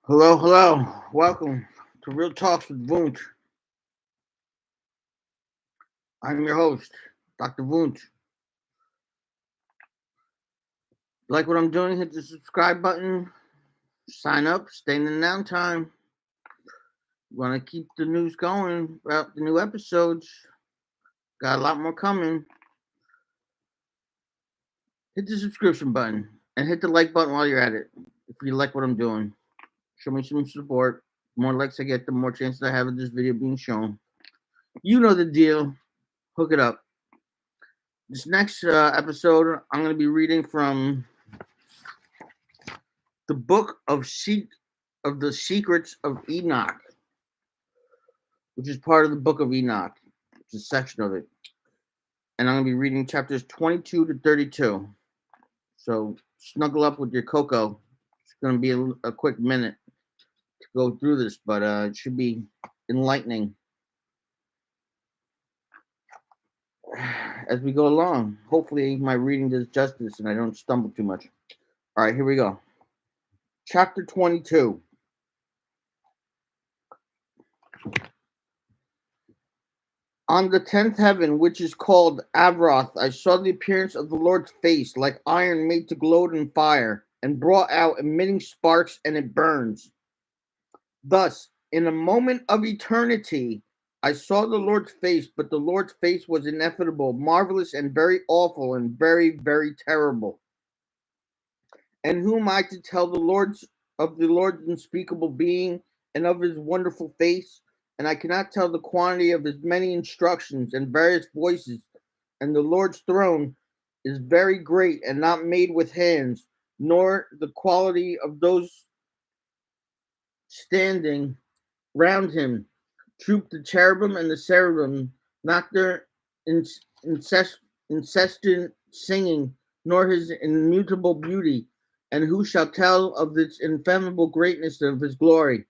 Hello, hello. Welcome to Real Talks with WUNDT. I'm your host, Dr. WUNDT. Like what I'm doing, hit the subscribe button, sign up, stay in the downtime. Want to keep the news going about the new episodes. Got a lot more coming. Hit the subscription button and hit the like button while you're at it. If you like what I'm doing, show me some support. The more likes I get, the more chances I have of this video being shown. You know the deal. Hook it up. This next episode, I'm going to be reading from the book of the secrets of Enoch, which is part of the book of Enoch. It's a section of it. And I'm going to be reading chapters 22 to 32. So snuggle up with your cocoa. It's going to be a quick minute to go through this, but it should be enlightening as we go along. Hopefully my reading does justice and I don't stumble too much. All right, here we go. Chapter 22. On the 10th heaven, which is called Avroth, I saw the appearance of the Lord's face, like iron made to glow in fire, and brought out, emitting sparks, and it burns. Thus, in a moment of eternity, I saw the Lord's face, but the Lord's face was ineffable, marvelous, and very awful, and very, very terrible. And who am I to tell the Lord's unspeakable being, and of his wonderful face? And I cannot tell the quantity of his many instructions and various voices. And the Lord's throne is very great and not made with hands, nor the quality of those standing round him. Troop the cherubim and the seraphim, not their incessant singing, nor his immutable beauty. And who shall tell of its ineffable greatness of his glory?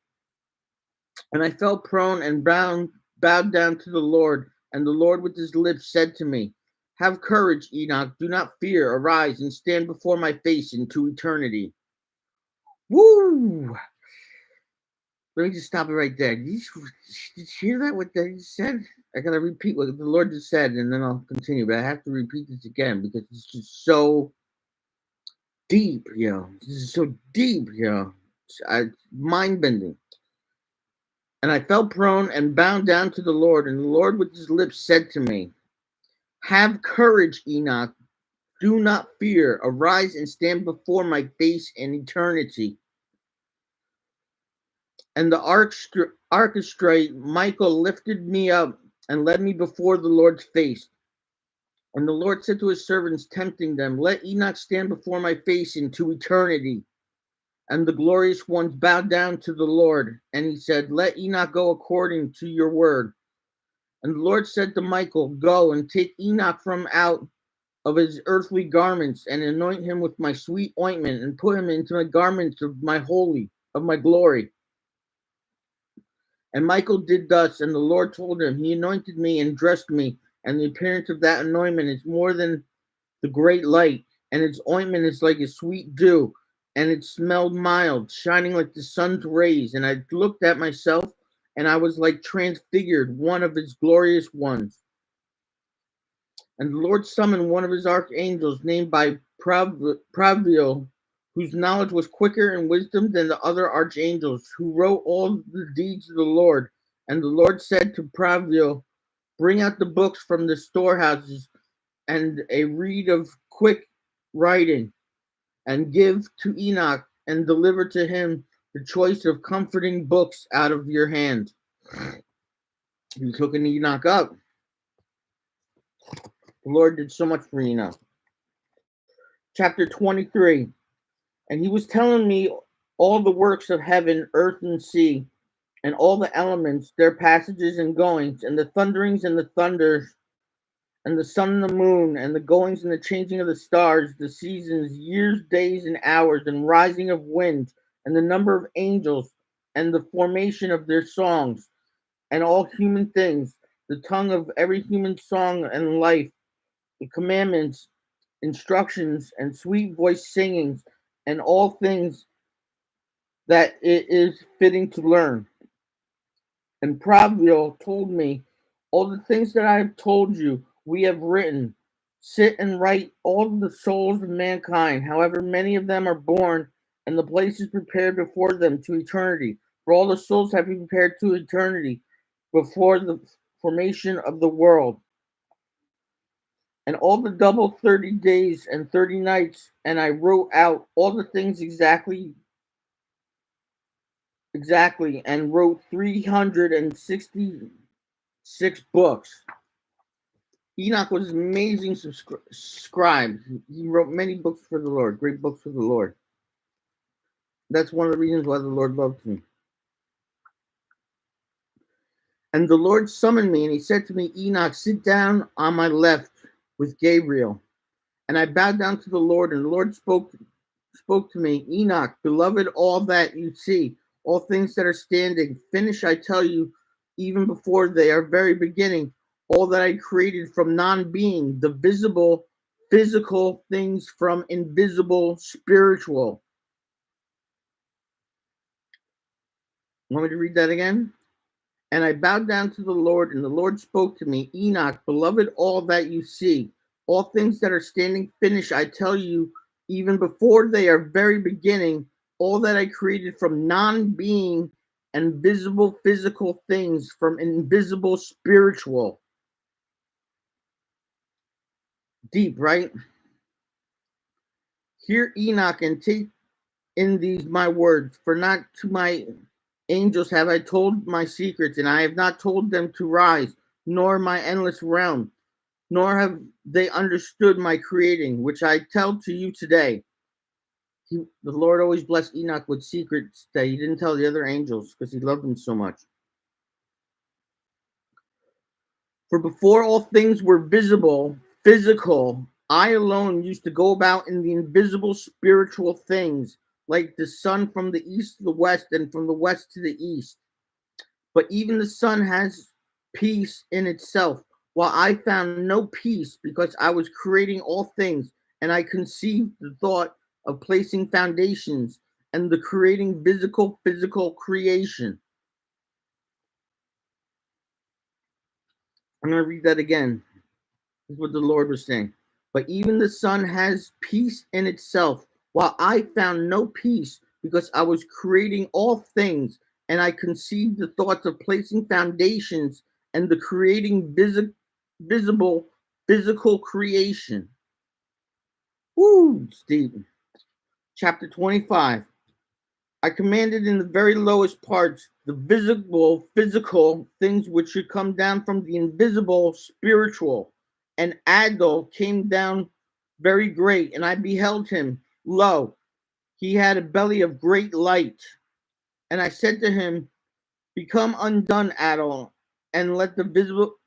And I fell prone and bowed down to the Lord, and the Lord with his lips said to me, Have courage, Enoch, do not fear, arise and stand before my face into eternity. Woo! Let me just stop it right there. Did you hear that, what they said? I gotta repeat what the Lord just said, and then I'll continue, but I have to repeat this again because it's just so deep, This is so deep, mind-bending. And I fell prone and bowed down to the Lord, and the Lord with his lips said to me, Have courage, Enoch. Do not fear. Arise and stand before my face in eternity. And the orchestrate Michael lifted me up and led me before the Lord's face. And the Lord said to his servants, tempting them, Let Enoch stand before my face into eternity. And the glorious ones bowed down to the Lord. And he said, Let Enoch go according to your word. And the Lord said to Michael, Go and take Enoch from out of his earthly garments, and anoint him with my sweet ointment, and put him into my garments of my glory. And Michael did thus, and the Lord told him, He anointed me and dressed me, and the appearance of that anointment is more than the great light, and its ointment is like a sweet dew, and it smelled mild, shining like the sun's rays. And I looked at myself, and I was like transfigured, one of his glorious ones. And the Lord summoned one of his archangels, named by Pravil, whose knowledge was quicker in wisdom than the other archangels, who wrote all the deeds of the Lord. And the Lord said to Pravil, Bring out the books from the storehouses and a reed of quick writing, and give to Enoch and deliver to him the choice of comforting books out of your hand. He took Enoch up. The Lord did so much for Enoch. Chapter 23. And he was telling me all the works of heaven, earth, and sea, and all the elements, their passages and goings, and the thunderings and the thunders, and the sun and the moon, and the goings and the changing of the stars, the seasons, years, days, and hours, and rising of winds, and the number of angels, and the formation of their songs, and all human things, the tongue of every human song and life, the commandments, instructions, and sweet voiced singings, and all things that it is fitting to learn. And Pravil told me, all the things that I have told you, we have written. Sit and write all the souls of mankind, however many of them are born, and the places prepared before them to eternity. For all the souls have been prepared to eternity before the formation of the world. And all the double 30 days and 30 nights, and I wrote out all the things exactly, and wrote 366 books. Enoch was an amazing scribe. He wrote many books for the Lord, great books for the Lord. That's one of the reasons why the Lord loved me. And the Lord summoned me, and he said to me, Enoch, sit down on my left with Gabriel. And I bowed down to the Lord, and the Lord spoke to me, Enoch, beloved, all that you see, all things that are standing, finish, I tell you, even before they are very beginning, all that I created from non-being, the visible, physical things from invisible, spiritual. Want me to read that again? And I bowed down to the Lord, and the Lord spoke to me, Enoch, beloved, all that you see, all things that are standing, finish, I tell you, even before they are very beginning, all that I created from non-being and visible physical things from invisible spiritual. Deep, right? Hear Enoch and take in these my words, for not to my angels have I told my secrets, and I have not told them to rise, nor my endless realm, nor have they understood my creating, which I tell to you today. The Lord always blessed Enoch with secrets that he didn't tell the other angels because he loved them so much. For before all things were visible, physical, I alone used to go about in the invisible spiritual things, like the sun from the east to the west and from the west to the east. But even the sun has peace in itself, while I found no peace because I was creating all things, and I conceived the thought of placing foundations and the creating physical creation. I'm going to read that again. This is what the Lord was saying. But even the sun has peace in itself, while I found no peace because I was creating all things, and I conceived the thoughts of placing foundations and the creating visible physical creation. Woo, Stephen. Chapter 25. I commanded in the very lowest parts the visible, physical things which should come down from the invisible, spiritual. And Adol came down very great, and I beheld him. Lo, he had a belly of great light. And I said to him, become undone, Adol, and let the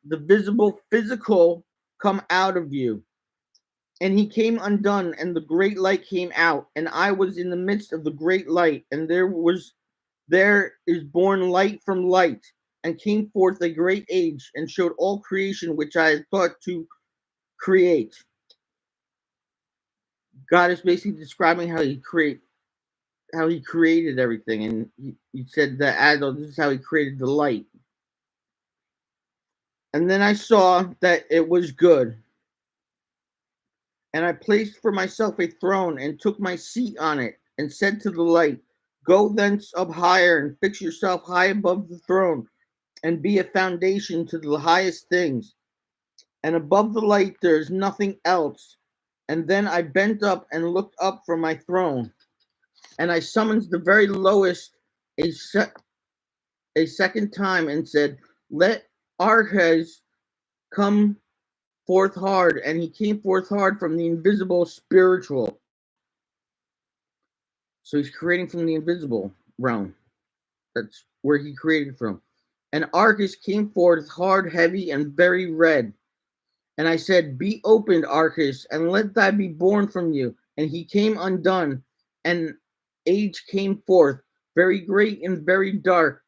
visible, physical come out of you. And he came undone, and the great light came out, and I was in the midst of the great light, and there is born light from light, and came forth a great age, and showed all creation which I had thought to create. God is basically describing how he created everything, and he said that Adol, this is how he created the light. And then I saw that it was good. And I placed for myself a throne, and took my seat on it, and said to the light, go thence up higher, and fix yourself high above the throne, and be a foundation to the highest things. And above the light there is nothing else. And then I bent up and looked up from my throne, and I summoned the very lowest a second time, and said, let Arches come forth hard. And he came forth hard from the invisible spiritual. So he's creating from the invisible realm. That's where he created from. And Arches came forth hard, heavy, and very red. And I said, be opened, Arches, and let thy be born from you. And he came undone, and age came forth, very great and very dark,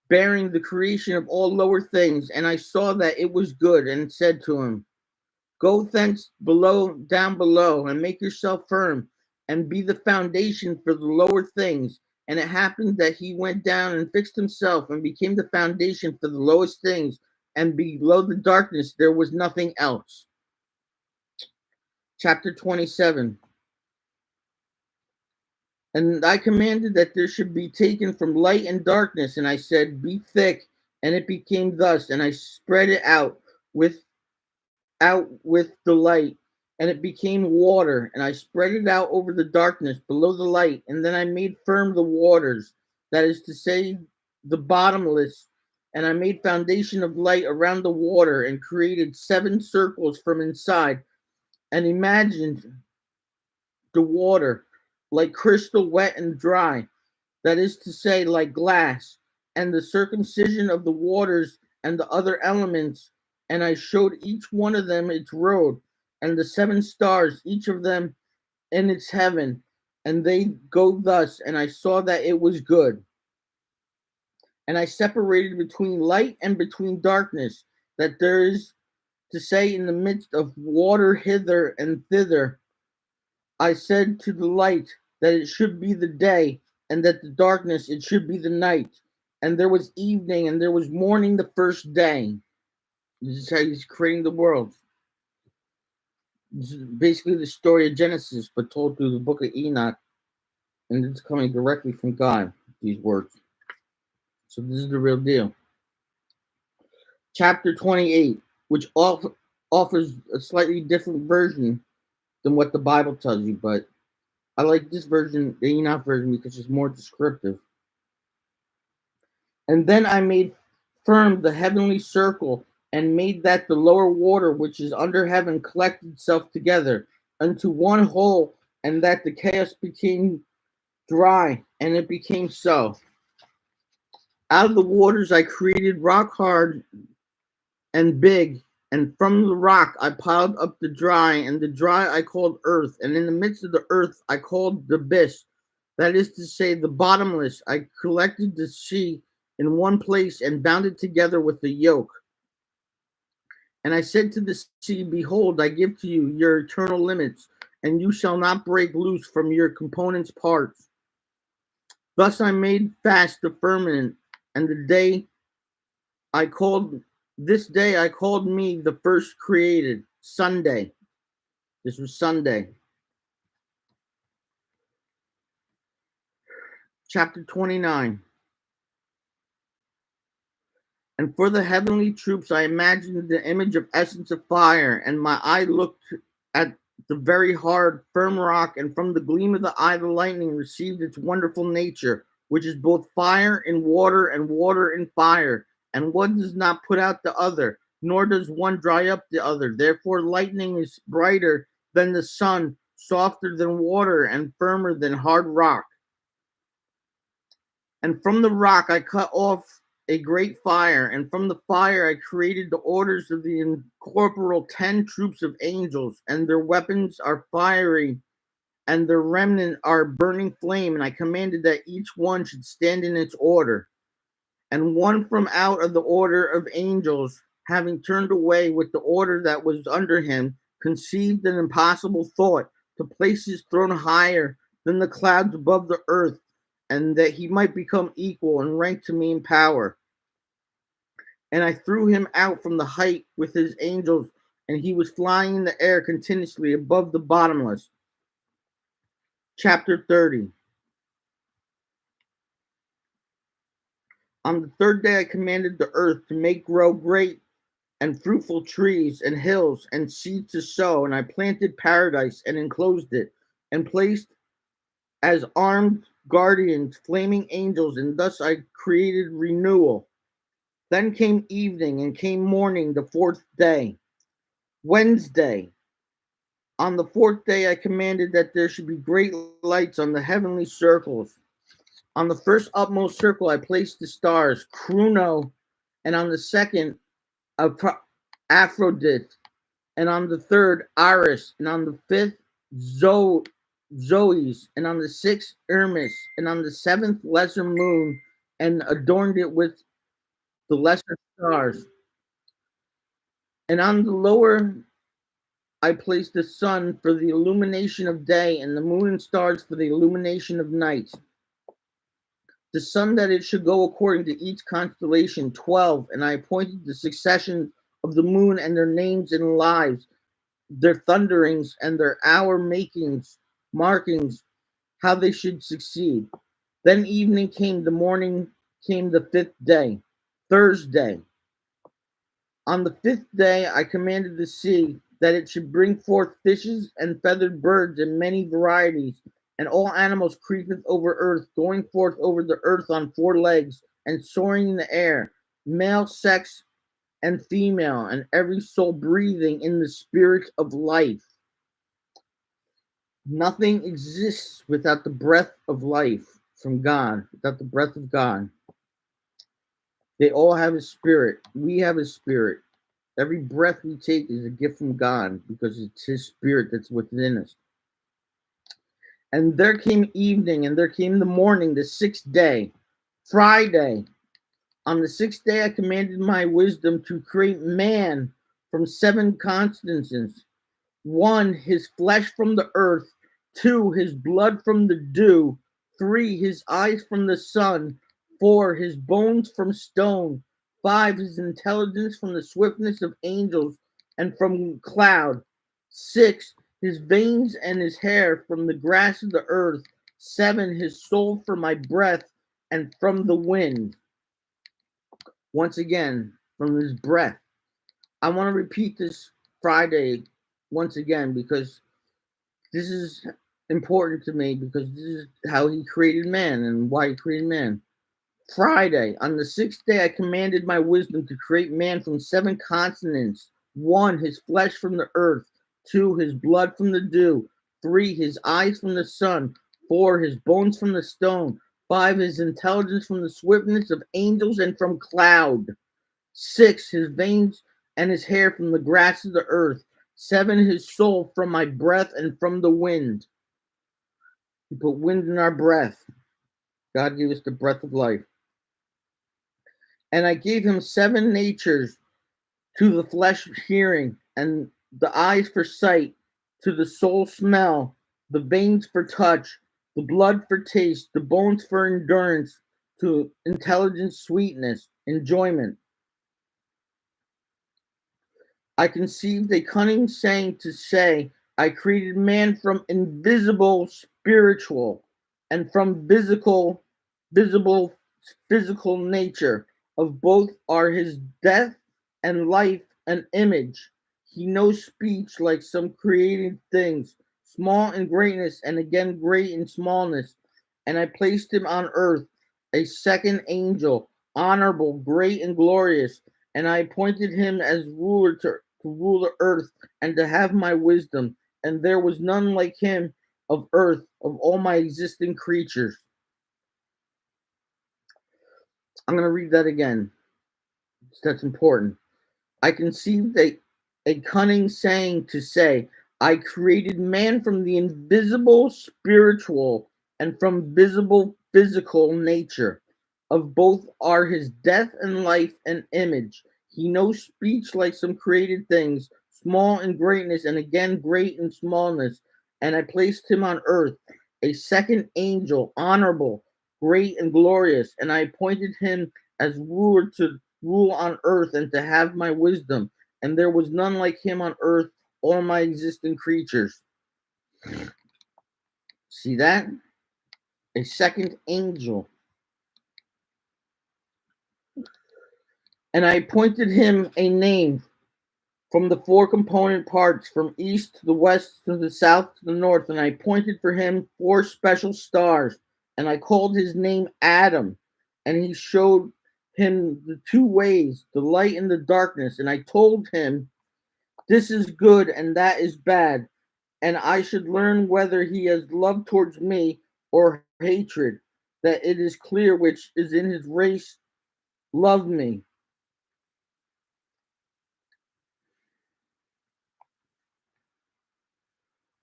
bearing the creation of all lower things. And I saw that it was good, and said to him, go thence down below, and make yourself firm, and be the foundation for the lower things, And it happened that he went down and fixed himself and became the foundation for the lowest things, and below the darkness there was nothing else. Chapter 27. And I commanded that there should be taken from light and darkness, and I said, be thick, and it became thus, and I spread it with the light, and it became water, and I spread it out over the darkness below the light, and then I made firm the waters, that is to say, the bottomless, and I made foundation of light around the water, and created 7 circles from inside, and imagined the water like crystal wet and dry, that is to say, like glass, and the circumcision of the waters and the other elements, and I showed each one of them its road, and the 7 stars, each of them in its heaven, and they go thus, and I saw that it was good. And I separated between light and between darkness, that there is to say in the midst of water hither and thither. I said to the light that it should be the day, and that the darkness it should be the night. And there was evening, and there was morning the first day. This is how he's creating the world. This is basically the story of Genesis, but told through the book of Enoch, and it's coming directly from God, these words. So this is the real deal. Chapter 28, which offers a slightly different version than what the Bible tells you, but I like this version, the Enoch version, because it's more descriptive. And then I made firm the heavenly circle, and made that the lower water which is under heaven collect itself together unto one whole, and that the chaos became dry, and it became so. Out of the waters I created rock hard and big, and from the rock I piled up the dry, and the dry I called earth, and in the midst of the earth I called the abyss, that is to say, the bottomless. I collected the sea in one place and bound it together with a yoke. And I said to the sea, behold, I give to you your eternal limits, and you shall not break loose from your components parts. Thus I made fast the firmament, and this day I called me the first created, Sunday. This was Sunday. Chapter 29. And for the heavenly troops I imagined the image of essence of fire, and my eye looked at the very hard, firm rock, and from the gleam of the eye the lightning received its wonderful nature, which is both fire in water and water in fire, and one does not put out the other, nor does one dry up the other. Therefore lightning is brighter than the sun, softer than water, and firmer than hard rock. And from the rock I cut off a great fire, and from the fire I created the orders of the incorporeal 10 troops of angels, and their weapons are fiery, and their remnant are burning flame, and I commanded that each one should stand in its order. And one from out of the order of angels, having turned away with the order that was under him, conceived an impossible thought to place his throne higher than the clouds above the earth, and that he might become equal in rank to me in power. And I threw him out from the height with his angels, and he was flying in the air continuously above the bottomless. Chapter 30. On the 3rd day I commanded the earth to make grow great and fruitful trees and hills and seed to sow, and I planted paradise and enclosed it, and placed as armed guardians flaming angels, and thus I created renewal. Then came evening, and came morning the 4th day, Wednesday. On the 4th day I commanded that there should be great lights on the heavenly circles. On the first upmost circle I placed the stars, Chrono, and on the second Aphrodite, and on the third Iris, and on the fifth Zoes, and on the sixth Hermes, and on the seventh lesser moon, and adorned it with the lesser stars. And on the lower I placed the sun for the illumination of day, and the moon and stars for the illumination of night. the sun that it should go according to each constellation, 12. And I appointed the succession of the moon and their names and lives, their thunderings and their hour makings, markings, how they should succeed. Then evening came, the morning came the fifth day, Thursday. On the fifth day I commanded the sea that it should bring forth fishes and feathered birds in many varieties, and all animals creepeth over earth, going forth over the earth on four legs, and soaring in the air, male sex and female, and every soul breathing in the spirit of life. Nothing exists without the breath of life from God, without the breath of God. They all have a spirit. We have a spirit. Every breath we take is a gift from God because it's His spirit that's within us. And there came evening, and there came the morning, the sixth day, Friday. On the sixth day, I commanded my wisdom to create man from seven constancies. One, his flesh from the earth. Two, his blood from the dew. Three, his eyes from the sun. Four, his bones from stone. Five, his intelligence from the swiftness of angels and from cloud. Six, his veins and his hair from the grass of the earth. Seven, his soul from my breath and from the wind. Once again, from his breath. I want to repeat this Friday once again because this is important to me because this is how he created man and why he created man. Friday, on the sixth day, I commanded my wisdom to create man from seven consonants. One, his flesh from the earth. Two, his blood from the dew. Three, his eyes from the sun. Four, his bones from the stone. Five, his intelligence from the swiftness of angels and from cloud. Six, his veins and his hair from the grass of the earth. Seven, his soul from my breath and from the wind. He put wind in our breath. God gave us the breath of life. And I gave him seven natures, to the flesh hearing, and the eyes for sight, to the soul smell, the veins for touch, the blood for taste, the bones for endurance, to intelligence, sweetness, enjoyment. I conceived a cunning saying to say, I created man from invisible spiritual and from visible physical nature. Of both are his death and life and image. He knows speech like some created things, small in greatness and again great in smallness. And I placed him on earth, a second angel, honorable, great, and glorious. And I appointed him as ruler to rule the earth and to have my wisdom. And there was none like him of earth, of all my existing creatures. I'm going to read that again. That's important. I conceived a cunning saying to say, I created man from the invisible spiritual and from visible physical nature. Of both are his death and life and image. He knows speech like some created things, small in greatness and again great in smallness. And I placed him on earth, a second angel, honorable, great, and glorious. And I appointed him as ruler to rule on earth and to have my wisdom. And there was none like him on earth, all my existing creatures. See that? A second angel. And I appointed him a name from the four component parts, from east to the west to the south to the north. And I appointed for him four special stars. And I called his name Adam. And he showed him the two ways, the light and the darkness. And I told him, this is good and that is bad. And I should learn whether he has love towards me or hatred, that it is clear which is in his race love me.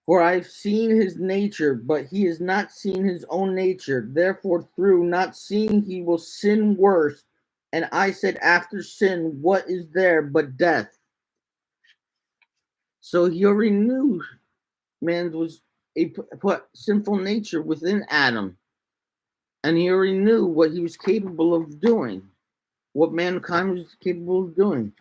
For I've seen his nature, but he has not seen his own nature. Therefore, through not seeing, he will sin worse. And I said, after sin, what is there but death? So he already knew man was put sinful nature within Adam. And he already knew what he was capable of doing, what mankind was capable of doing.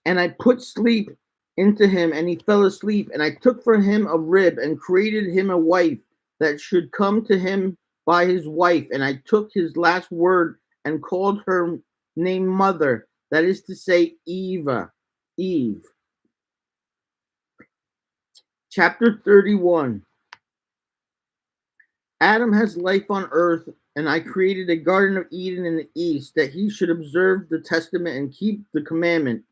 And I put sleep into him, and he fell asleep. And I took for him a rib and created him a wife that should come to him by his wife. And I took his last word and called her name Mother, that is to say, Eve. Chapter 31. Adam has life on earth, and I created a Garden of Eden in the east, that he should observe the testament and keep the commandment.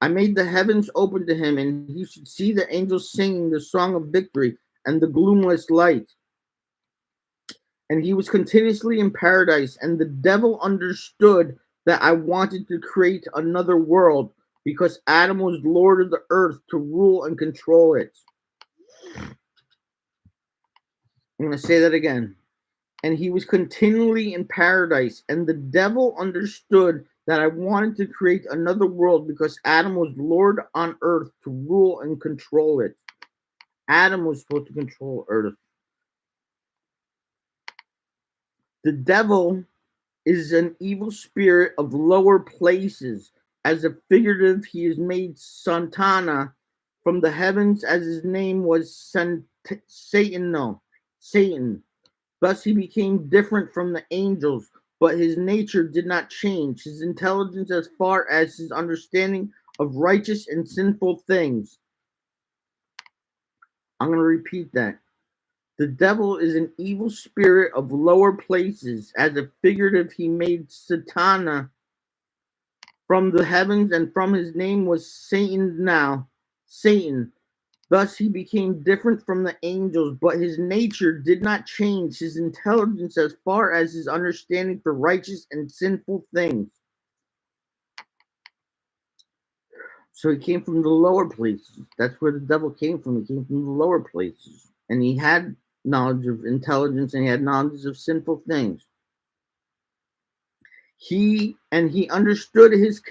I made the heavens open to him, and he should see the angels singing the song of victory and the gloomless light. And he was continuously in paradise, and the devil understood that I wanted to create another world, because Adam was Lord of the earth to rule and control it. I'm going to say that again. And he was continually in paradise, and the devil understood that I wanted to create another world, because Adam was Lord on earth to rule and control it. Adam was supposed to control earth. The devil is an evil spirit of lower places. As a figurative, he is made Santana from the heavens, as his name was Satan. Thus he became different from the angels, but his nature did not change, his intelligence as far as his understanding of righteous and sinful things. I'm going to repeat that. The devil is an evil spirit of lower places. As a figurative, he made Satana from the heavens, and from his name was Satan. Thus he became different from the angels, but his nature did not change, his intelligence as far as his understanding for righteous and sinful things. So he came from the lower places. That's where the devil came from. He came from the lower places. And he had knowledge of intelligence, and he had knowledge of sinful things. He understood his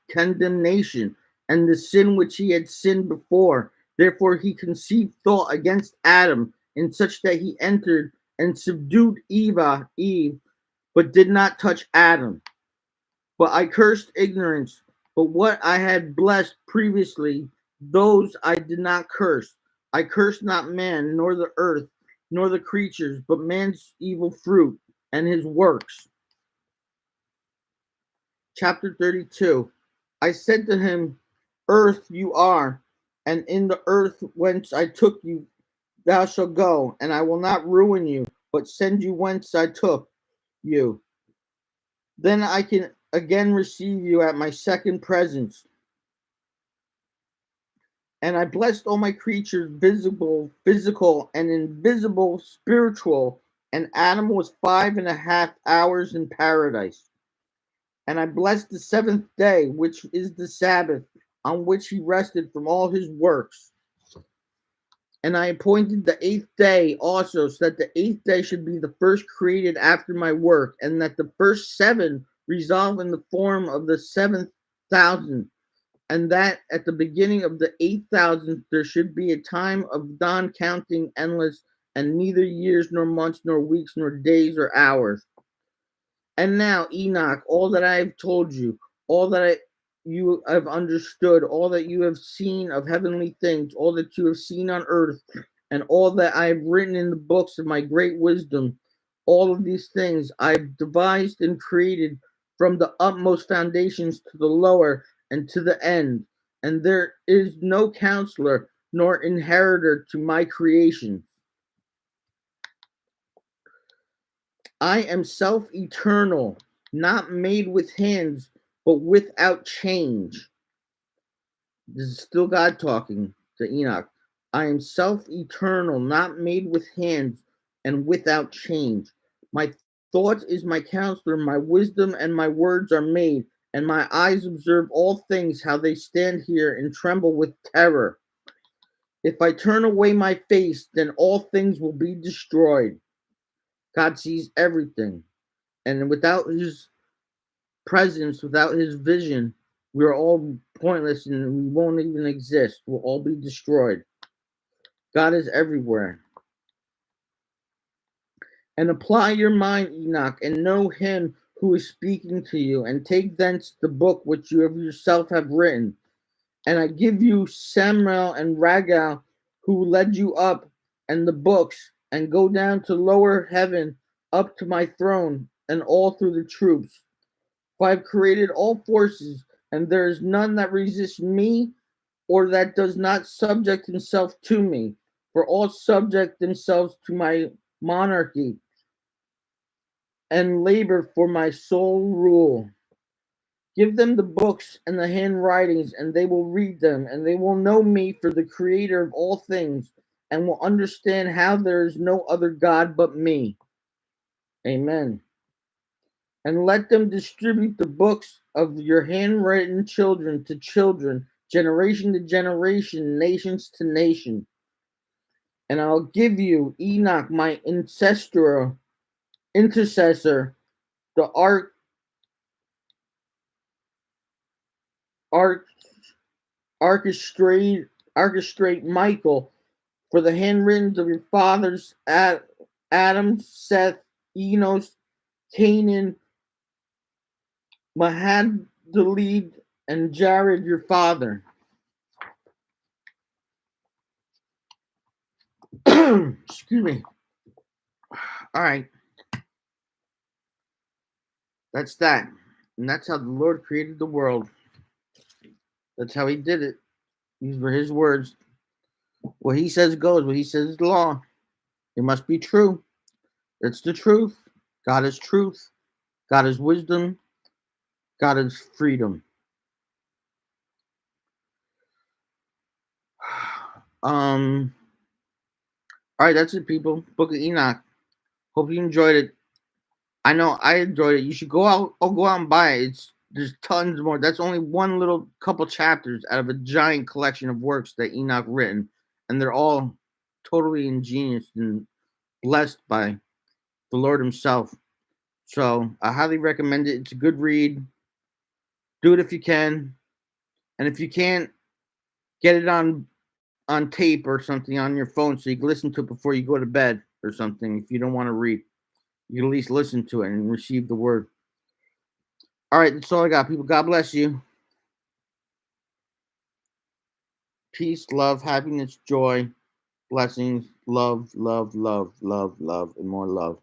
condemnation and the sin which he had sinned before. Therefore he conceived thought against Adam, in such that he entered and subdued Eve, but did not touch Adam. But I cursed ignorance, but what I had blessed previously, those I did not curse. I cursed not man, nor the earth, nor the creatures, but man's evil fruit and his works. Chapter 32. I said to him, Earth you are, and in the earth whence I took you thou shalt go, and I will not ruin you, but send you whence I took you. Then I can again receive you at my second presence. And I blessed all my creatures, visible, physical, and invisible, spiritual, and Adam was 5.5 hours in paradise. And I blessed the seventh day, which is the Sabbath, on which he rested from all his works. And I appointed the eighth day also, so that the eighth day should be the first created after my work, and that the first seven resolve in the form of the 7,000, and that at the beginning of the 8,000 there should be a time of dawn counting endless, and neither years nor months nor weeks nor days or hours. And now, Enoch, all that I have told you, all that you have understood, all that you have seen of heavenly things, all that you have seen on earth, and all that I have written in the books of my great wisdom, all of these things I have devised and created from the utmost foundations to the lower and to the end. And there is no counselor nor inheritor to my creation. I am self-eternal, not made with hands, but without change. This is still God talking to Enoch. I am self-eternal, not made with hands, and without change. My thought is my counselor, my wisdom and my words are made, and my eyes observe all things, how they stand here and tremble with terror. If I turn away my face, then all things will be destroyed. God sees everything. And without his presence, without his vision, we're all pointless and we won't even exist. We'll all be destroyed. God is everywhere. And apply your mind, Enoch, and know him who is speaking to you, and take thence the book which you of yourself have written. And I give you Samuel and Ragal, who led you up, and the books, and go down to lower heaven, up to my throne, and all through the troops. For I have created all forces, and there is none that resists me, or that does not subject himself to me. For all subject themselves to my monarchy, and labor for my sole rule. Give them the books and the handwritings, and they will read them, and they will know me for the creator of all things, and will understand how there is no other God but me. Amen. And let them distribute the books of your handwritten children to children, generation to generation, nations to nation. And I'll give you Enoch, my intercessor, the arch, archistrate Michael, for the handwritings of your fathers Adam, Seth, Enos, Canaan, Mahalalel, and Jared your father. Excuse me. All right. That's that. And that's how the Lord created the world. That's how he did it. These were his words. What he says goes. What he says is law. It must be true. It's the truth. God is truth. God is wisdom. God is freedom. All right, that's it, people. Book of Enoch. Hope you enjoyed it. I know I enjoyed it. You should go out. Oh, go out and buy it. There's tons more. That's only one little couple chapters out of a giant collection of works that Enoch written, and they're all totally ingenious and blessed by the Lord Himself. So I highly recommend it. It's a good read. Do it if you can, and if you can't, get it on tape or something on your phone so you can listen to it before you go to bed or something. If you don't want to read, you can at least listen to it and receive the word. All right, that's all I got, people. God bless you. Peace, love, happiness, joy, blessings, love, love, love, love, love, and more love.